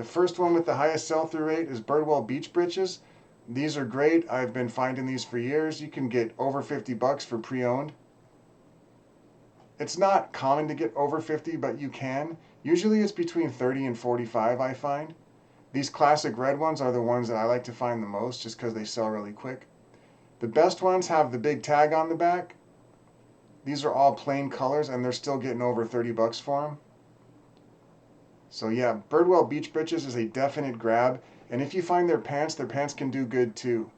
The first one with the highest sell-through rate is Birdwell beach britches. These are great. I've been finding these for years. You can get over 50 bucks for pre-owned. It's not common to get over 50, but you can. Usually it's between 30 and 45, I find. These classic red ones are the ones that I like to find the most just because they sell really quick. The best ones have the big tag on the back. These are all plain colors and they're still getting over 30 bucks for them. So yeah, Birdwell beach britches is a definite grab. And if you find their pants can do good too.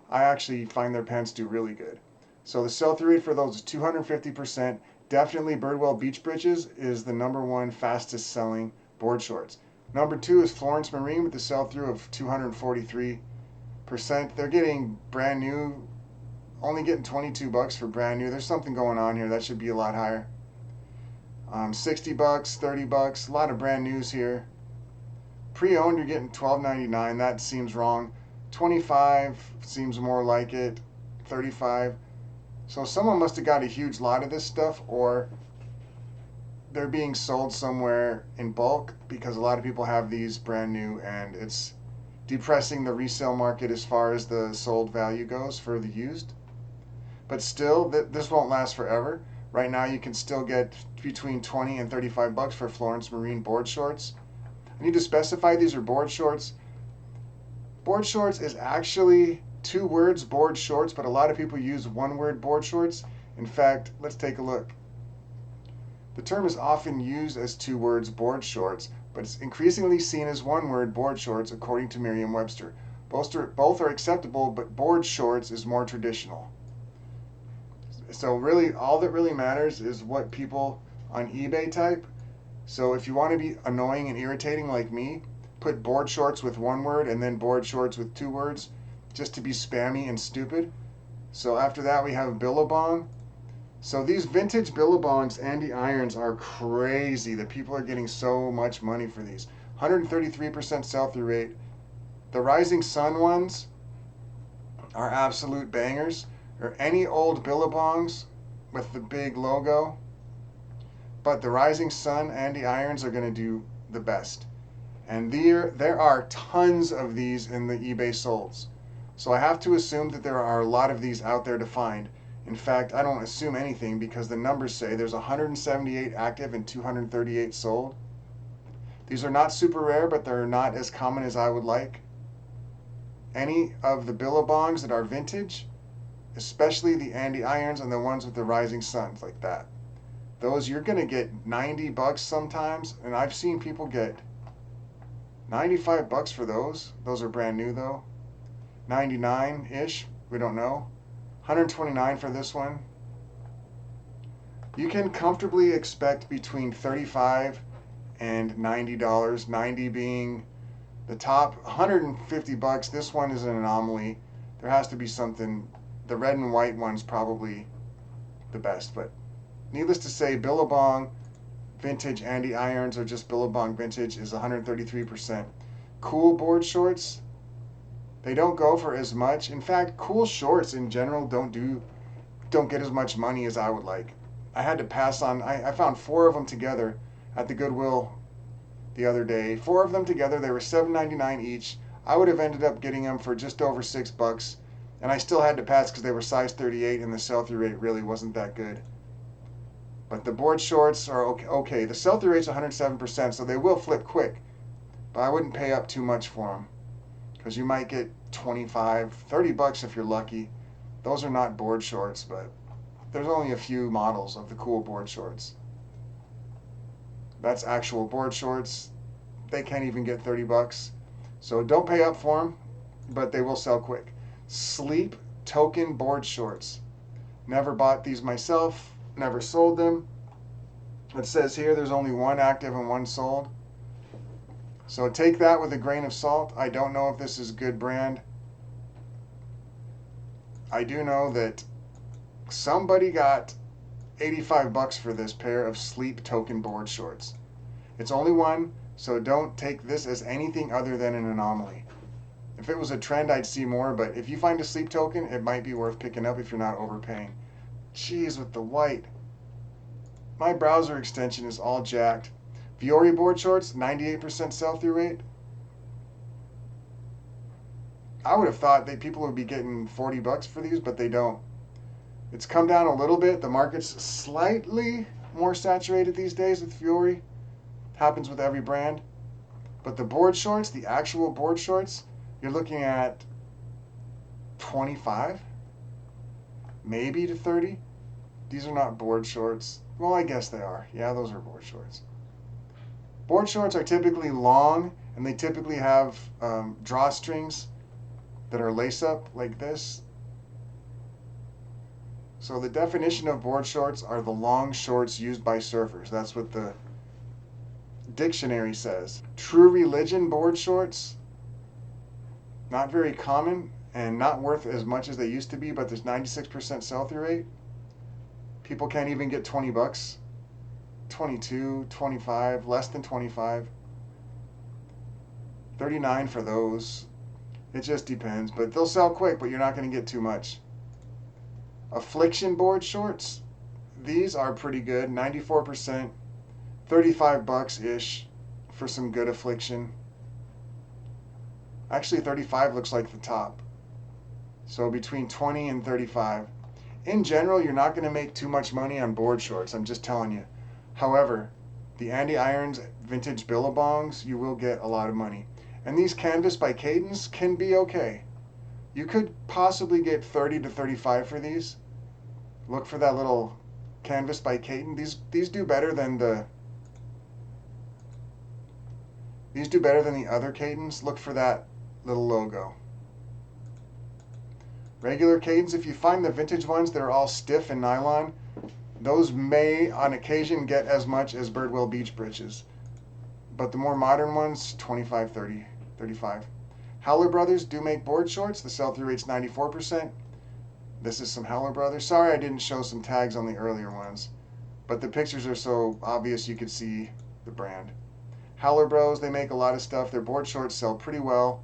I actually find their pants do really good. So the sell-through rate for those is 250%. Definitely Birdwell beach britches is the #1 fastest selling board shorts. Number 2 is Florence Marine with the sell-through of 243%. They're getting brand new, only getting 22 bucks for brand new. There's something going on here. That should be a lot higher. 60 bucks, 30 bucks, a lot of brand news here. Pre-owned, you're getting $12.99. That seems wrong. 25 seems more like it. 35. So someone must have got a huge lot of this stuff, or they're being sold somewhere in bulk because a lot of people have these brand new, and it's depressing the resale market as far as the sold value goes for the used. But still, this won't last forever. Right now you can still get between 20 and 35 bucks for Florence Marine board shorts. I need to specify these are board shorts. Board shorts is actually 2 words, board shorts, but a lot of people use 1 word board shorts. In fact, let's take a look. The term is often used as 2 words, board shorts, but it's increasingly seen as 1 word, board shorts, according to Merriam-Webster. Both are acceptable, but board shorts is more traditional. So really, all that really matters is what people on eBay type. So if you want to be annoying and irritating like me, put board shorts with 1 word and then board shorts with 2 words, just to be spammy and stupid. So after that we have billabong. So these vintage billabongs Andy irons are crazy. The people are getting so much money for these. 133% sell-through rate. The Rising Sun ones are absolute bangers. Or any old billabongs with the big logo. But the Rising Sun Andy irons are going to do the best. And there are tons of these in the eBay solds. So I have to assume that there are a lot of these out there to find. In fact, I don't assume anything because the numbers say there's 178 active and 238 sold. These are not super rare, but they're not as common as I would like. Any of the billabongs that are vintage, especially the Andy irons and the ones with the Rising Suns like that. Those you're going to get 90 bucks sometimes, and I've seen people get 95 bucks for those. Those are brand new though. 99-ish, we don't know. 129 for this one. You can comfortably expect between $35 and $90, 90 being the top. 150 bucks, this one is an anomaly. There has to be something. The red and white one's probably the best, but needless to say, billabong vintage Andy irons or just billabong vintage is 133%. Cool board shorts, they don't go for as much. In fact, cool shorts in general don't get as much money as I would like. I had to pass on. I found 4 of them together at the Goodwill the other day. 4 of them together, they were $7.99 each. I would have ended up getting them for just over $6, and I still had to pass because they were size 38 and the sell-through rate really wasn't that good. But the board shorts are okay. The sell-through rate's 107%, so they will flip quick. But I wouldn't pay up too much for them because you might get 25, 30 bucks if you're lucky. Those are not board shorts, but there's only a few models of the cool board shorts. That's actual board shorts. They can't even get 30 bucks. So don't pay up for them, but they will sell quick. Sleep token board shorts. Never bought these myself. Never sold them. It says here there's only 1 active and 1 sold. So take that with a grain of salt. I don't know if this is good brand. I do know that somebody got 85 bucks for this pair of sleep token board shorts. It's only 1, so don't take this as anything other than an anomaly. If it was a trend, I'd see more, but if you find a sleep token, it might be worth picking up if you're not overpaying. Jeez, with the white. My browser extension is all jacked. Vuori board shorts, 98% sell-through rate. I would have thought that people would be getting 40 bucks for these, but they don't. It's come down a little bit. The market's slightly more saturated these days with Vuori. Happens with every brand. But the board shorts, the actual board shorts, you're looking at 25, maybe to 30. These are not board shorts. Well, I guess they are. Yeah, those are board shorts. Board shorts are typically long, and they typically have drawstrings that are lace up like this. So the definition of board shorts are the long shorts used by surfers. That's what the dictionary says. True religion board shorts, not very common and not worth as much as they used to be, but there's 96% sell-through rate. People can't even get 20 bucks. 22, 25, less than 25. 39 for those. It just depends, but they'll sell quick, but you're not going to get too much. Affliction board shorts. These are pretty good. 94%. 35 bucks-ish for some good Affliction. Actually, 35 looks like the top. So between 20 and 35. In general, you're not going to make too much money on board shorts. I'm just telling you. However, the anti-irons vintage billabongs, you will get a lot of money. And these canvas by Cadence can be okay. You could possibly get 30 to 35 for these. Look for that little canvas by Katin. These do better than the other Cadence. Look for that little logo. Regular Cadence, if you find the vintage ones that are all stiff and nylon, those may on occasion get as much as Birdwell beach britches. But the more modern ones, 25, 30, 35. Howler Brothers do make board shorts. The sell-through rate's 94%. This is some Howler Brothers. Sorry I didn't show some tags on the earlier ones, but the pictures are so obvious you could see the brand. Howler Bros, they make a lot of stuff. Their board shorts sell pretty well.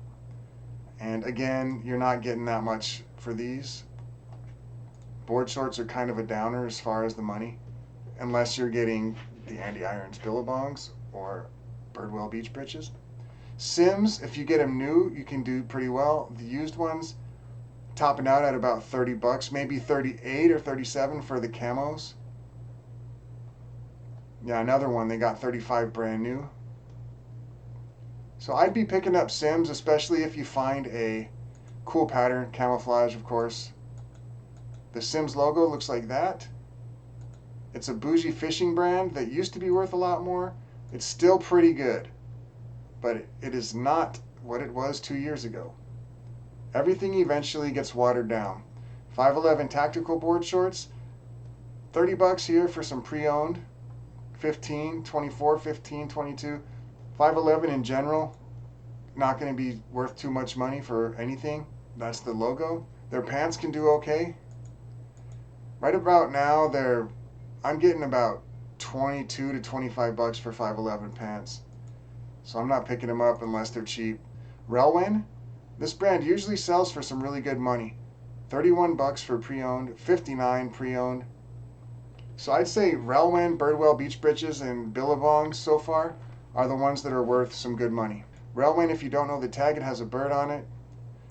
And again, you're not getting that much for these. Board shorts are kind of a downer as far as the money, unless you're getting the anti-irons billabongs or Birdwell beach britches. Sims, if you get them new, you can do pretty well. The used ones, topping out at about 30 bucks, maybe 38 or 37 for the camos. Yeah, another one, they got 35 brand new. So I'd be picking up Sims, especially if you find a cool pattern, camouflage of course. The Sims logo looks like that. It's a bougie fishing brand that used to be worth a lot more. It's still pretty good, but it is not what it was 2 years ago. Everything eventually gets watered down. 511 tactical board shorts, 30 bucks here for some pre-owned. 15, 24, 15, 22. 511 in general, not going to be worth too much money for anything. That's the logo. Their pants can do okay. Right about now, I'm getting about 22 to 25 bucks for 511 pants. So I'm not picking them up unless they're cheap. Relwen, this brand usually sells for some really good money. 31 bucks for pre-owned, 59 pre-owned. So I'd say Relwen, Birdwell beach britches, and billabongs so far are the ones that are worth some good money. Relwen, if you don't know the tag, it has a bird on it.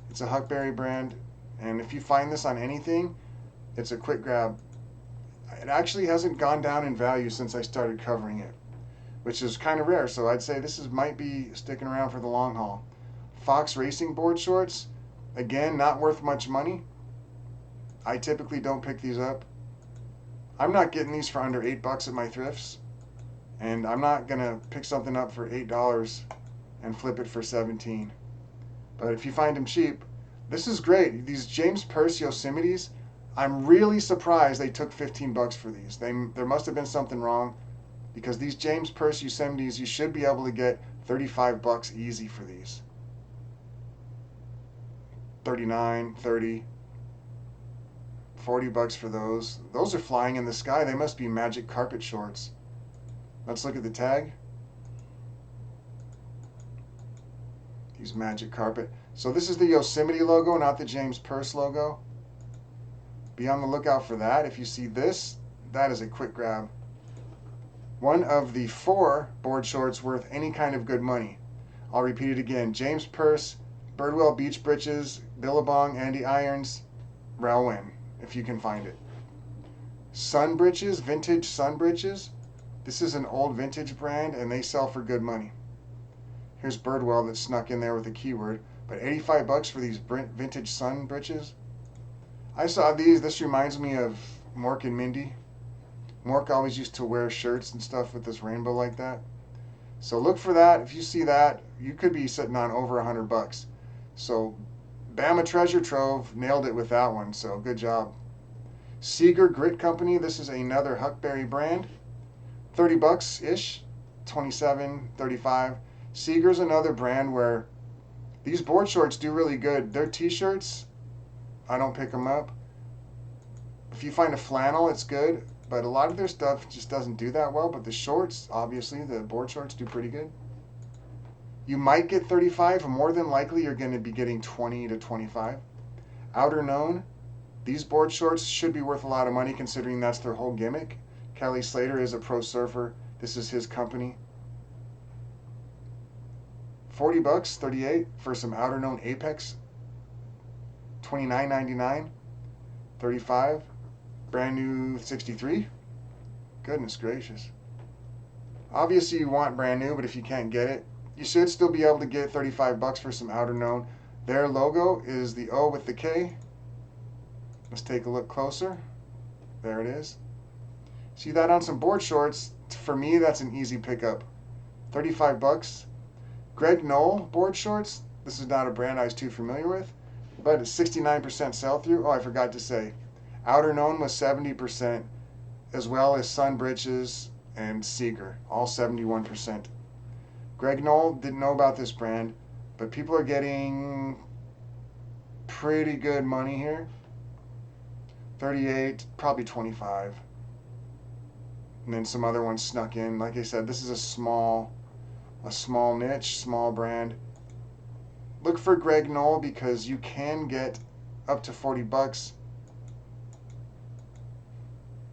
It's a huckberry brand, and if you find this on anything, it's a quick grab. It actually hasn't gone down in value since I started covering it, which is kind of rare, so I'd say this might be sticking around for the long haul. Fox Racing board shorts, again, not worth much money. I typically don't pick these up. I'm not getting these for under 8 bucks at my thrifts, and I'm not gonna pick something up for $8 and flip it for 17. But if you find them cheap, this is great. These James Perse Yosemites, I'm really surprised they took 15 bucks for these. There must have been something wrong, because these James Perse Yosemites, you should be able to get 35 bucks easy for these. 39, 30, 40 bucks for those. Those are flying in the sky. They must be magic carpet shorts. Let's look at the tag. These magic carpet. So this is the Yosemite logo, not the James Perse logo. Be on the lookout for that. If you see this, that is a quick grab. One of the 4 board shorts worth any kind of good money. I'll repeat it again. James Perse Birdwell beach britches, billabong, anti irons, Relwen, if you can find it. Sun britches, vintage sun britches. This is an old vintage brand and they sell for good money. Here's Birdwell that snuck in there with a keyword, but 85 bucks for these vintage sun britches. I saw these. This reminds me of Mork and Mindy. Mork always used to wear shirts and stuff with this rainbow like that. So look for that. If you see that, you could be sitting on over 100 bucks. So Bama Treasure Trove nailed it with that one. So good job. Seager Grit Company. This is another Huckberry brand. 30 bucks ish. 27, 35. Seager's another brand where these board shorts do really good. Their t-shirts, I don't pick them up. If you find a flannel, it's good. But a lot of their stuff just doesn't do that well. But the shorts, obviously, the board shorts do pretty good. You might get 35. More than likely, you're going to be getting 20 to 25. Outer Known. These board shorts should be worth a lot of money considering that's their whole gimmick. Kelly Slater is a pro surfer. This is his company. 40 bucks, 38 for some Outer Known Apex. $29.99. 35. Brand new 63. Goodness gracious. Obviously you want brand new, but if you can't get it, you should still be able to get 35 bucks for some Outer Known. Their logo is the O with the K. Let's take a look closer. There it is. See that on some board shorts? For me, that's an easy pickup. 35 bucks. Greg Noll board shorts. This is not a brand I was too familiar with, but it's 69% sell-through. Oh, I forgot to say. Outer Known was 70%, as well as Sun Britches and Seager, all 71%. Greg Noll didn't know about this brand, but people are getting pretty good money here. 38, probably 25. And then some other ones snuck in. Like I said, this is a small niche, small brand. Look for Greg Noll because you can get up to 40 bucks.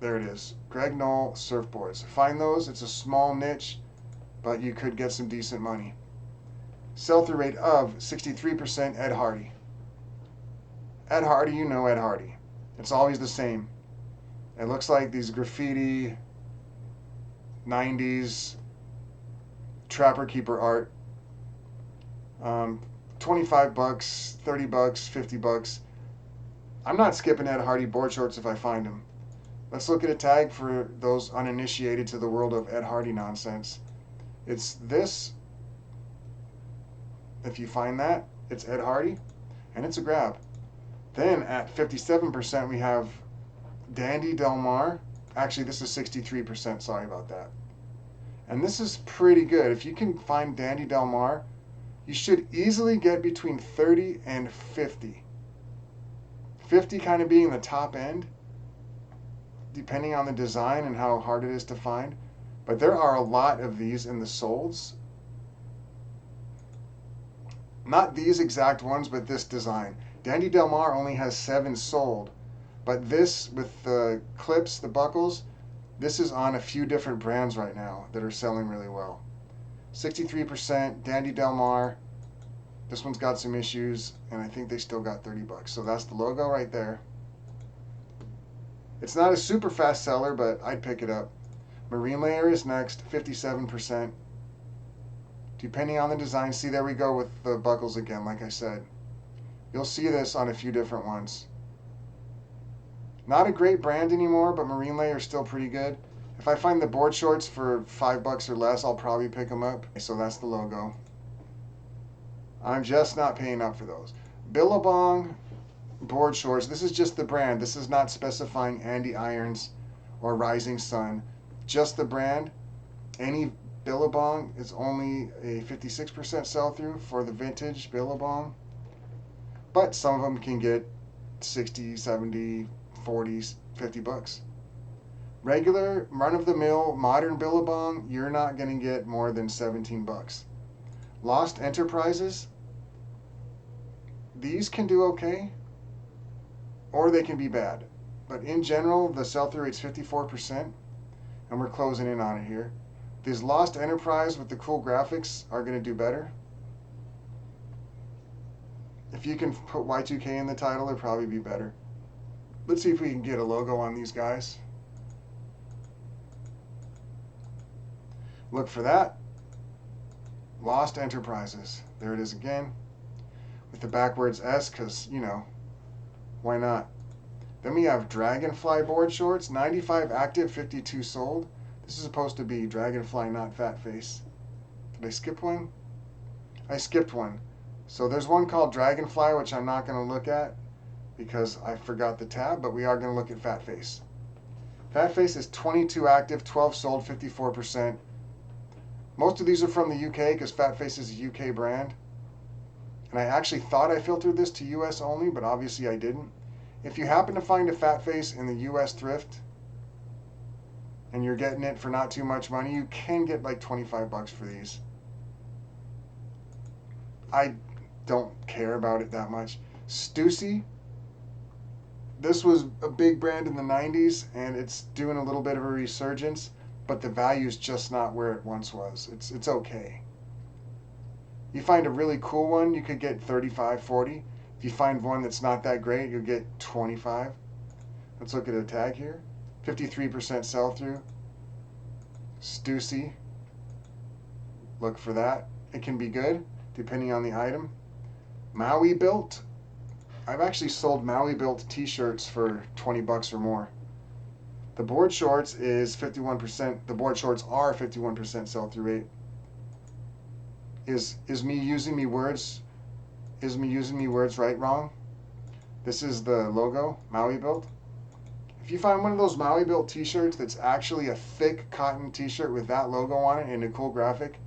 There it is. Greg Noll surfboards. Find those. It's a small niche, but you could get some decent money. Sell-through rate of 63%. Ed Hardy. Ed Hardy, you know Ed Hardy. It's always the same. It looks like these graffiti 90s Trapper Keeper art. 25 bucks, 30 bucks, 50 bucks. I'm not skipping Ed Hardy board shorts if I find them. Let's look at a tag for those uninitiated to the world of Ed Hardy nonsense. It's this. If you find that, it's Ed Hardy, and it's a grab. Then at 57%, we have Dandy Del Mar. Actually, this is 63%. Sorry about that. And this is pretty good. If you can find Dandy Del Mar, you should easily get between 30 and 50. 50 kind of being the top end, depending on the design and how hard it is to find. But there are a lot of these in the solds. Not these exact ones, but this design. Dandy Del Mar only has 7 sold. But this, with the clips, the buckles, this is on a few different brands right now that are selling really well. 63%, Dandy Del Mar. This one's got some issues, and I think they still got 30 bucks. So that's the logo right there. It's not a super fast seller, but I'd pick it up. Marine Layer is next, 57%. Depending on the design, see, there we go with the buckles again, like I said. You'll see this on a few different ones. Not a great brand anymore, but Marine Layer is still pretty good. If I find the board shorts for 5 bucks or less, I'll probably pick them up. So that's the logo. I'm just not paying up for those. Billabong board shorts. This is just the brand. This is not specifying Andy Irons or Rising Sun. Just the brand. Any Billabong is only a 56% sell-through for the vintage Billabong. But some of them can get 60, 70, 40s, 50 bucks. Regular, run-of-the-mill, modern Billabong, you're not going to get more than 17 bucks. Lost Enterprises, these can do okay, or they can be bad. But in general, the sell-through rate's 54%, and we're closing in on it here. These Lost Enterprise with the cool graphics are going to do better. If you can put Y2K in the title, it'd probably be better. Let's see if we can get a logo on these guys. Look for that. Lost Enterprises. There it is again. With the backwards S, because, you know, why not? Then we have Dragonfly board shorts. 95 active, 52 sold. This is supposed to be Dragonfly, not Fat Face. Did I skip one? I skipped one. So there's one called Dragonfly, which I'm not going to look at because I forgot the tab, but we are going to look at Fat Face. Fat Face is 22 active, 12 sold, 54%. Most of these are from the UK because Fat Face is a UK brand. And I actually thought I filtered this to US only, but obviously I didn't. If you happen to find a Fat Face in the US thrift and you're getting it for not too much money, you can get like 25 bucks for these. I don't care about it that much. Stussy. This was a big brand in the 90s and it's doing a little bit of a resurgence, but the value's just not where it once was. It's okay. You find a really cool one, you could get 35, 40. If you find one that's not that great, you'll get 25. Let's look at a tag here. 53% sell-through. Stussy. Look for that. It can be good, depending on the item. Maui built. I've actually sold Maui built t-shirts for 20 bucks or more. The board shorts is 51%. The board shorts are 51% sell-through rate. Is me using me words right, wrong? This is the logo, Maui built. If you find one of those Maui built t-shirts that's actually a thick cotton t-shirt with that logo on it and a cool graphic,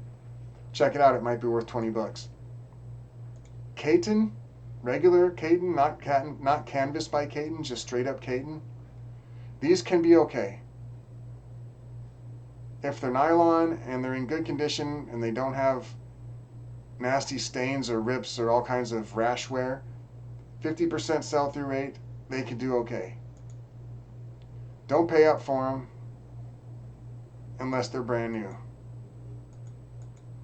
check it out. It might be worth 20 bucks. Katin, regular Cadence, not canvas by Cadence, just straight up Cadence. These can be okay. If they're nylon and they're in good condition and they don't have nasty stains or rips or all kinds of rash wear, 50% sell-through rate, they can do okay. Don't pay up for them unless they're brand new,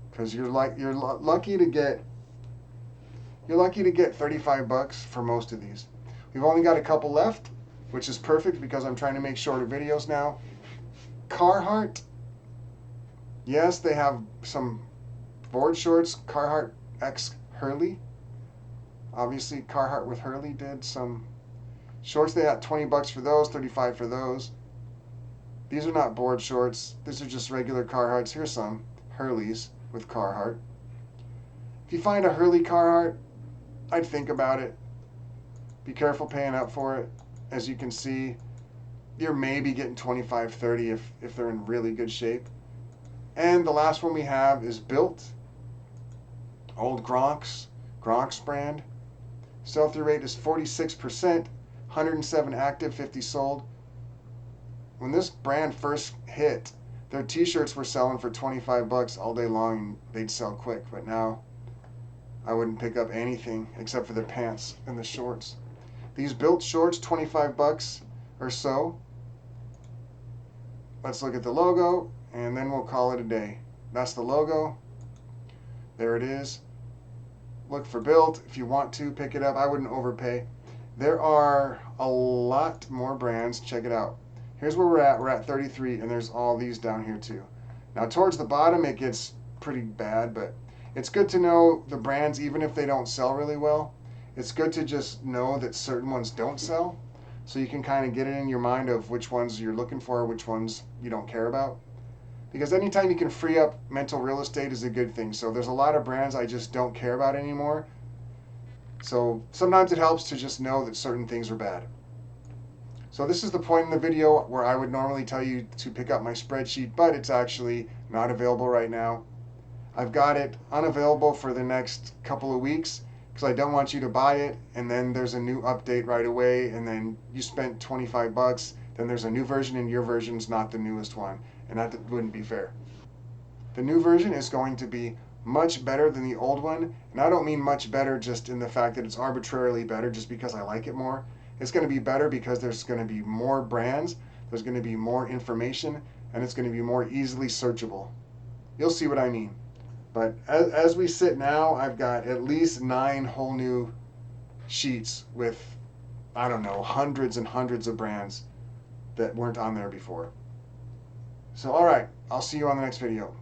because you're lucky to get 35 bucks for most of these. We've only got a couple left, which is perfect because I'm trying to make shorter videos now. Carhartt. Yes, they have some board shorts. Carhartt X Hurley. Obviously, Carhartt with Hurley did some shorts. They got 20 bucks for those, 35 for those. These are not board shorts. These are just regular Carhartts. Here's some Hurleys with Carhartt. If you find a Hurley Carhartt, I'd think about it. Be careful paying up for it. As you can see, you're maybe getting 25, 30 if they're in really good shape. And the last one we have is Built. Old Gronks brand. Sell-through rate is 46%, 107 active, 50 sold. When this brand first hit, their t-shirts were selling for 25 bucks all day long and they'd sell quick, but now I wouldn't pick up anything except for the pants and the shorts. These Built shorts, 25 bucks or so. Let's look at the logo and then we'll call it a day. That's the logo. There it is. Look for Built. If you want to pick it up, I wouldn't overpay. There are a lot more brands. Check it out. Here's where we're at. We're at 33 and there's all these down here too. Now towards the bottom it gets pretty bad, but it's good to know the brands even if they don't sell really well. It's good to just know that certain ones don't sell, so you can kind of get it in your mind of which ones you're looking for, which ones you don't care about. Because anytime you can free up mental real estate is a good thing. So there's a lot of brands I just don't care about anymore. So sometimes it helps to just know that certain things are bad. So this is the point in the video where I would normally tell you to pick up my spreadsheet, but it's actually not available right now. I've got it unavailable for the next couple of weeks because I don't want you to buy it and then there's a new update right away and then you spent 25 bucks, then there's a new version and your version's not the newest one, and that wouldn't be fair. The new version is going to be much better than the old one, and I don't mean much better just in the fact that it's arbitrarily better just because I like it more. It's going to be better because there's going to be more brands, there's going to be more information, and it's going to be more easily searchable. You'll see what I mean. But as we sit now, I've got at least 9 whole new sheets with, I don't know, hundreds and hundreds of brands that weren't on there before. So, all right, I'll see you on the next video.